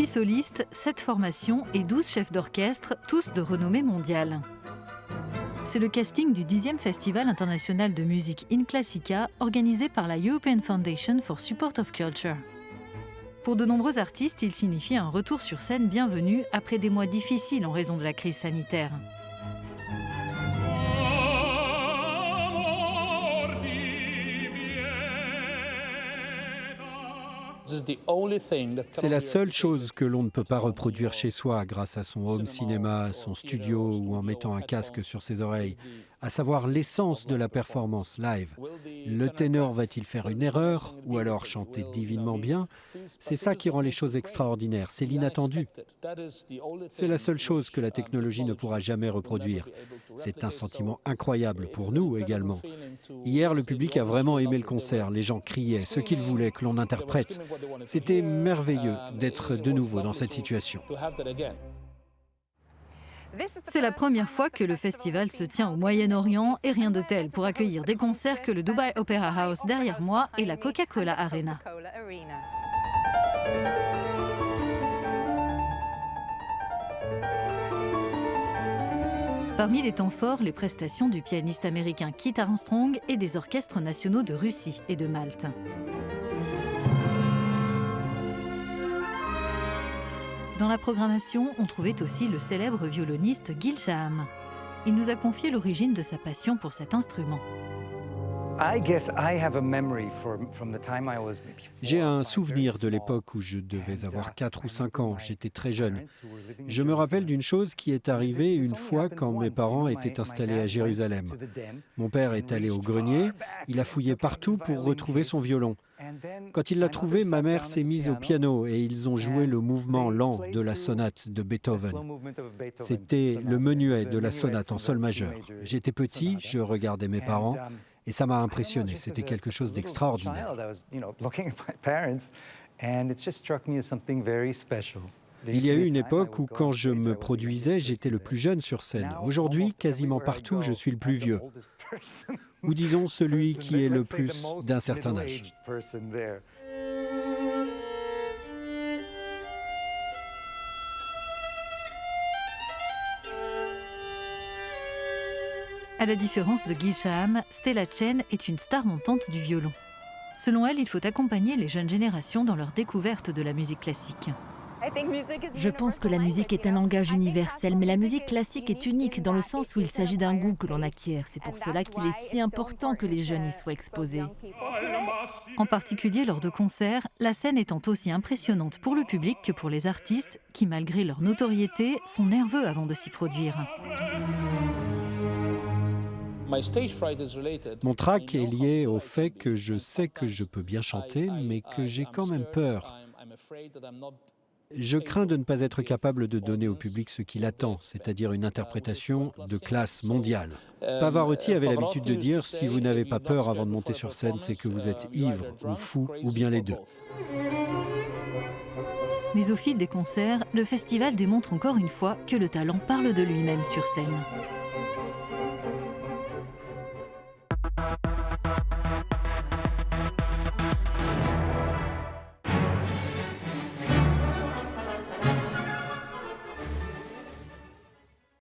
28 solistes, 7 formations et 12 chefs d'orchestre, tous de renommée mondiale. C'est le casting du 10e Festival international de musique In Classica organisé par la European Foundation for Support of Culture. Pour de nombreux artistes, il signifie un retour sur scène bienvenu après des mois difficiles en raison de la crise sanitaire. C'est la seule chose que l'on ne peut pas reproduire chez soi grâce à son home cinéma, son studio ou en mettant un casque sur ses oreilles, à savoir l'essence de la performance live. Le ténor va-t-il faire une erreur ou alors chanter divinement bien? C'est ça qui rend les choses extraordinaires, c'est l'inattendu. C'est la seule chose que la technologie ne pourra jamais reproduire. C'est un sentiment incroyable pour nous également. Hier, le public a vraiment aimé le concert, les gens criaient, ce qu'ils voulaient que l'on interprète. C'était merveilleux d'être de nouveau dans cette situation. C'est la première fois que le festival se tient au Moyen-Orient et rien de tel pour accueillir des concerts que le Dubai Opera House derrière moi et la Coca-Cola Arena. Parmi les temps forts, les prestations du pianiste américain Keith Armstrong et des orchestres nationaux de Russie et de Malte. Dans la programmation, on trouvait aussi le célèbre violoniste Gil Shaham. Il nous a confié l'origine de sa passion pour cet instrument. J'ai un souvenir de l'époque où je devais avoir 4 ou 5 ans, j'étais très jeune. Je me rappelle d'une chose qui est arrivée une fois quand mes parents étaient installés à Jérusalem. Mon père est allé au grenier, il a fouillé partout pour retrouver son violon. Quand il l'a trouvé, ma mère s'est mise au piano et ils ont joué le mouvement lent de la sonate de Beethoven. C'était le menuet de la sonate en sol majeur. J'étais petit, je regardais mes parents. Et ça m'a impressionné, c'était quelque chose d'extraordinaire. Il y a eu une époque où quand je me produisais, j'étais le plus jeune sur scène. Aujourd'hui, quasiment partout, je suis le plus vieux. Ou disons celui qui est le plus d'un certain âge. À la différence de Gil Shaham, Stella Chen est une star montante du violon. Selon elle, il faut accompagner les jeunes générations dans leur découverte de la musique classique. Je pense que la musique est un langage universel, mais la musique classique est unique dans le sens où il s'agit d'un goût que l'on acquiert. C'est pour cela qu'il est si important que les jeunes y soient exposés. En particulier lors de concerts, la scène étant aussi impressionnante pour le public que pour les artistes, qui malgré leur notoriété, sont nerveux avant de s'y produire. Mon trac est lié au fait que je sais que je peux bien chanter, mais que j'ai quand même peur. Je crains de ne pas être capable de donner au public ce qu'il attend, c'est-à-dire une interprétation de classe mondiale. Pavarotti avait l'habitude de dire « Si vous n'avez pas peur avant de monter sur scène, c'est que vous êtes ivre ou fou, ou bien les deux ». Mais au fil des concerts, le festival démontre encore une fois que le talent parle de lui-même sur scène.